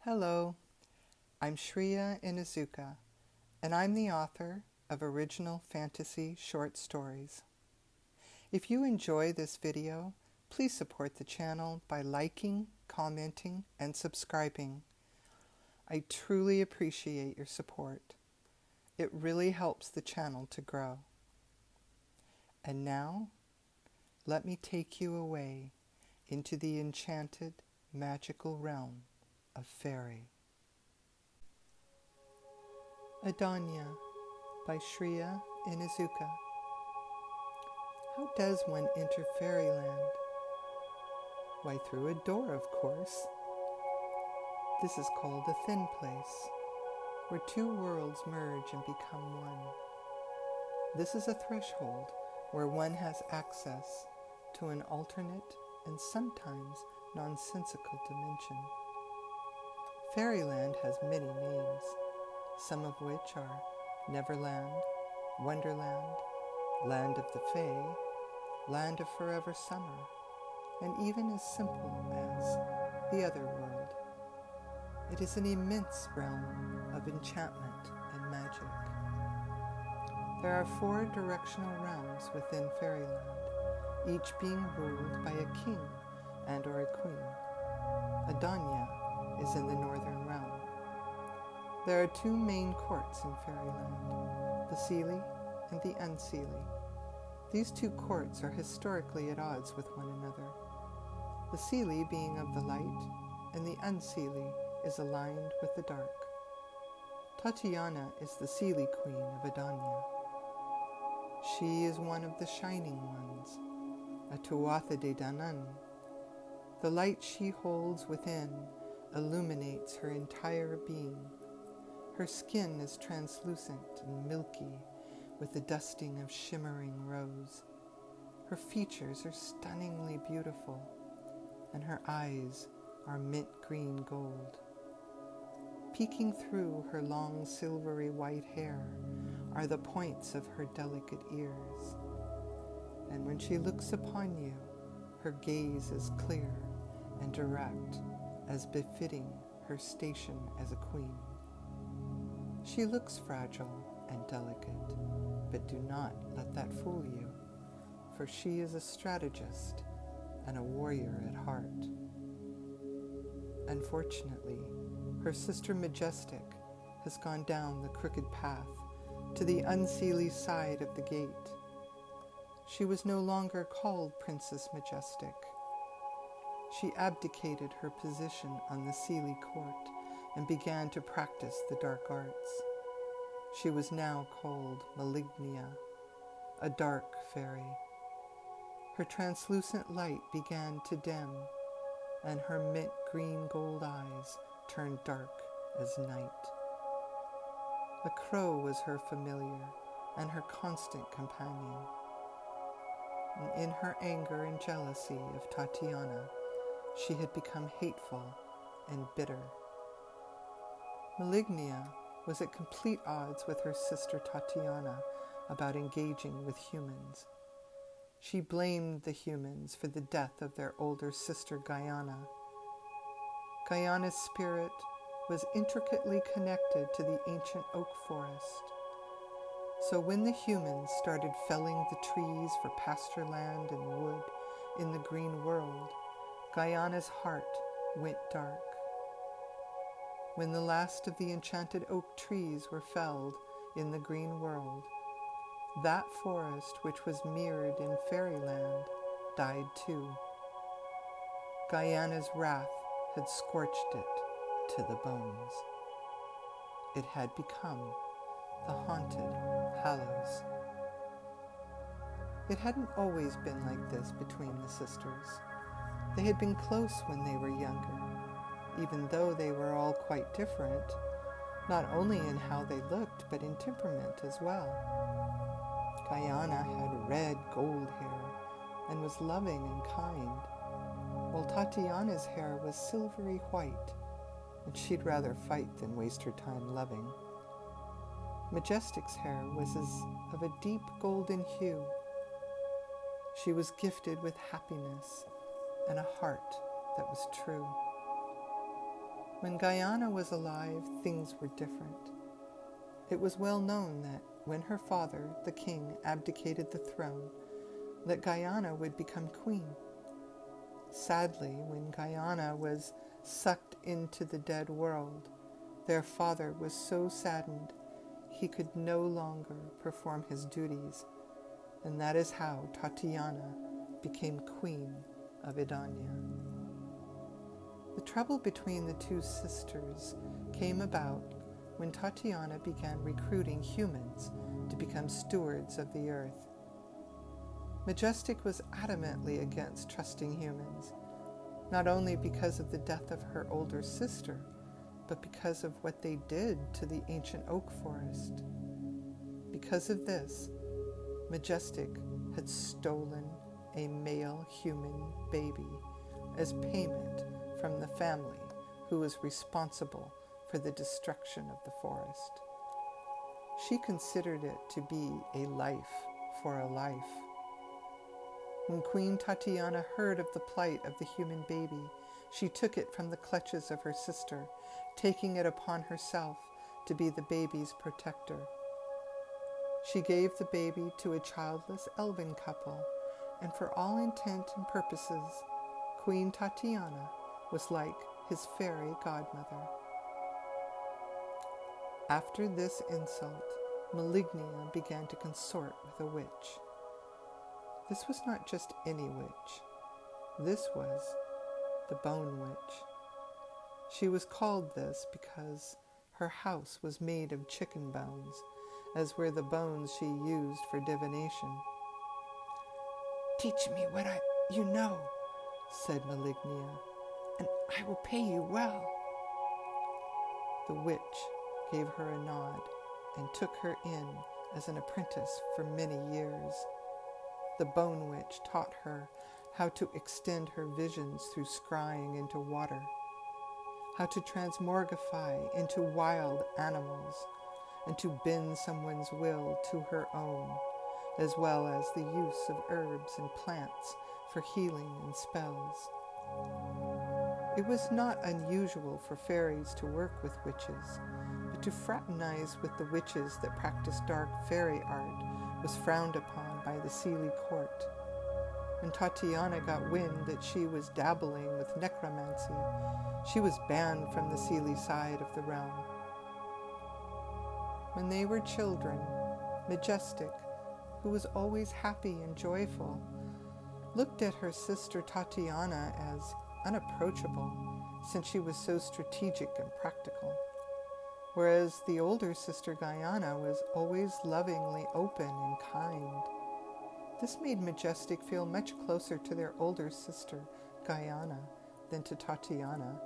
Hello, I'm Shreya Inuzuka, and I'm the author of original fantasy short stories. If you enjoy this video, please support the channel by liking, commenting, and subscribing. I truly appreciate your support. It really helps the channel to grow. And now, let me take you away into the enchanted, magical realm of fairy. Adania by Shreya Inuzuka. How does one enter fairyland? Why, through a door, of course. This is called a thin place, where two worlds merge and become one. This is a threshold where one has access to an alternate and sometimes nonsensical dimension. Fairyland has many names, some of which are Neverland, Wonderland, Land of the Fae, Land of Forever Summer, and even as simple as the Other World. It is an immense realm of enchantment and magic. There are 4 directional realms within Fairyland, each being ruled by a king and or a queen. Adania is in the northern realm. There are 2 main courts in Fairyland, the Seelie and the Unseelie. These 2 courts are historically at odds with one another, the Seelie being of the light, and the Unseelie is aligned with the dark. Tatiana is the Seelie queen of Adania. She is one of the shining ones, a Tuatha De Danann. The light she holds within illuminates her entire being. Her skin is translucent and milky, with a dusting of shimmering rose. Her features are stunningly beautiful, and her eyes are mint green gold. Peeking through her long silvery white hair are the points of her delicate ears. And when she looks upon you, her gaze is clear and direct, as befitting her station as a queen. She looks fragile and delicate, but do not let that fool you, for she is a strategist and a warrior at heart. Unfortunately, her sister Majestic has gone down the crooked path to the Unseelie side of the gate. She was no longer called Princess Majestic. She abdicated her position on the Seelie court and began to practice the dark arts. She was now called Malignia, a dark fairy. Her translucent light began to dim, and her mint green gold eyes turned dark as night. A crow was her familiar and her constant companion. And in her anger and jealousy of Tatiana, she had become hateful and bitter. Malignia was at complete odds with her sister Tatiana about engaging with humans. She blamed the humans for the death of their older sister Gaiana. Gaiana's spirit was intricately connected to the ancient oak forest. So when the humans started felling the trees for pasture land and wood in the green world, Gaiana's heart went dark. When the last of the enchanted oak trees were felled in the green world, that forest which was mirrored in Fairyland died too. Gaiana's wrath had scorched it to the bones. It had become the haunted Hallows. It hadn't always been like this between the sisters. They had been close when they were younger, even though they were all quite different, not only in how they looked, but in temperament as well. Gaiana had red gold hair and was loving and kind, while Tatiana's hair was silvery white, and she'd rather fight than waste her time loving. Majestic's hair was of a deep golden hue. She was gifted with happiness and a heart that was true. When Guyana was alive, things were different. It was well known that when her father, the king, abdicated the throne, that Guyana would become queen. Sadly, when Guyana was sucked into the dead world, their father was so saddened he could no longer perform his duties, and that is how Tatiana became queen of Adania. The trouble between the two sisters came about when Tatiana began recruiting humans to become stewards of the earth. Majestic was adamantly against trusting humans, not only because of the death of her older sister, but because of what they did to the ancient oak forest. Because of this, Majestic had stolen a male human baby as payment from the family who was responsible for the destruction of the forest. She considered it to be a life for a life. When Queen Tatiana heard of the plight of the human baby, she took it from the clutches of her sister, taking it upon herself to be the baby's protector. She gave the baby to a childless elven couple, and for all intent and purposes, Queen Tatiana was like his fairy godmother. After this insult, Malignia began to consort with a witch. This was not just any witch. This was the Bone Witch. She was called this because her house was made of chicken bones, as were the bones she used for divination. "Teach me what you know," said Malignia, "and I will pay you well." The witch gave her a nod and took her in as an apprentice for many years. The Bone Witch taught her how to extend her visions through scrying into water, how to transmogrify into wild animals, and to bend someone's will to her own, as well as the use of herbs and plants for healing and spells. It was not unusual for fairies to work with witches, but to fraternize with the witches that practiced dark fairy art was frowned upon by the Seelie court. When Tatiana got wind that she was dabbling with necromancy, she was banned from the Seelie side of the realm. When they were children, Majestic, who was always happy and joyful, looked at her sister Tatiana as unapproachable, since she was so strategic and practical, whereas the older sister Guyana was always lovingly open and kind. This made Majestic feel much closer to their older sister Guyana than to Tatiana.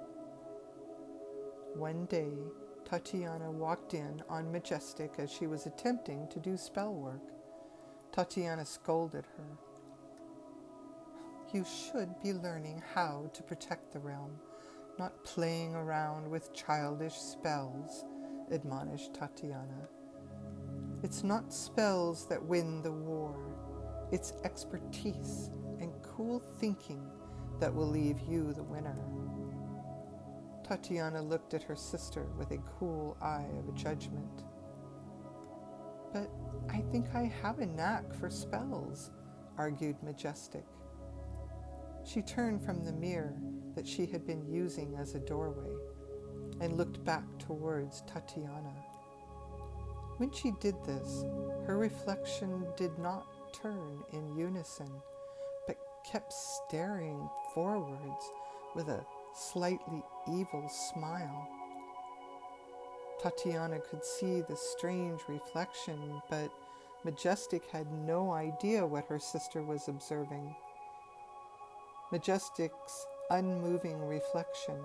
One day, Tatiana walked in on Majestic as she was attempting to do spell work. Tatiana scolded her. "You should be learning how to protect the realm, not playing around with childish spells," admonished Tatiana. "It's not spells that win the war. It's expertise and cool thinking that will leave you the winner." Tatiana looked at her sister with a cool eye of judgment. "But I think I have a knack for spells," argued Majestic. She turned from the mirror that she had been using as a doorway and looked back towards Tatiana. When she did this, her reflection did not turn in unison, but kept staring forwards with a slightly evil smile. Tatiana could see the strange reflection, but Majestic had no idea what her sister was observing. Majestic's unmoving reflection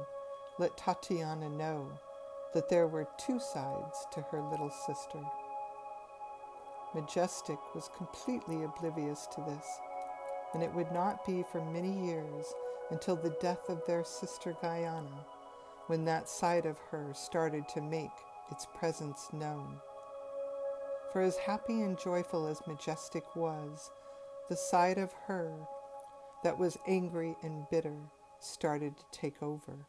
let Tatiana know that there were two sides to her little sister. Majestic was completely oblivious to this, and it would not be for many years until the death of their sister Guyana when that side of her started to make its presence known. For as happy and joyful as Majestic was, the side of her that was angry and bitter started to take over.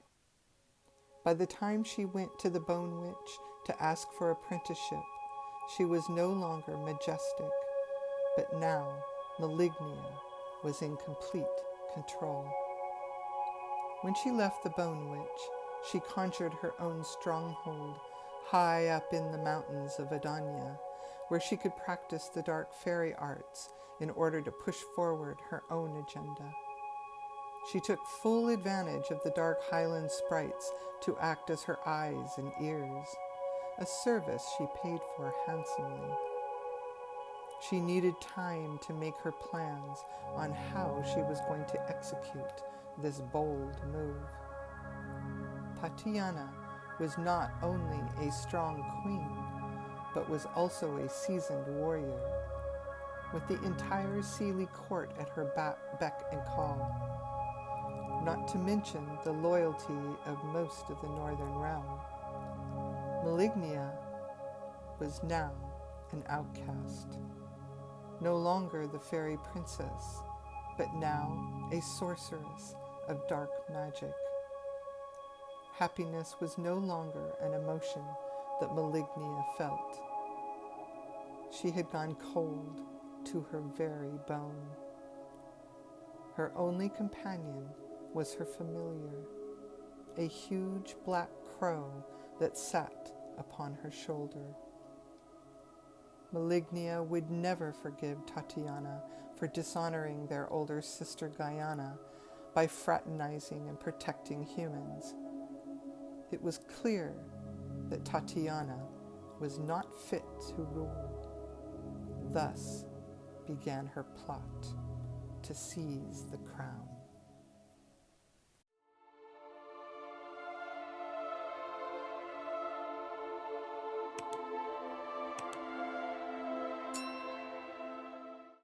By the time she went to the Bone Witch to ask for apprenticeship, she was no longer majestic, but now Malignia was in complete control. When she left the Bone Witch, she conjured her own stronghold high up in the mountains of Adania, where she could practice the dark fairy arts in order to push forward her own agenda. She took full advantage of the dark highland sprites to act as her eyes and ears, a service she paid for handsomely. She needed time to make her plans on how she was going to execute this bold move. Tatiana was not only a strong queen, but was also a seasoned warrior, with the entire Seelie court at her beck and call, not to mention the loyalty of most of the northern realm. Malignia was now an outcast, no longer the fairy princess, but now a sorceress of dark magic. Happiness was no longer an emotion that Malignia felt. She had gone cold to her very bone. Her only companion was her familiar, a huge black crow that sat upon her shoulder. Malignia would never forgive Tatiana for dishonoring their older sister Guyana by fraternizing and protecting humans. It was clear that Tatiana was not fit to rule. Thus began her plot to seize the crown.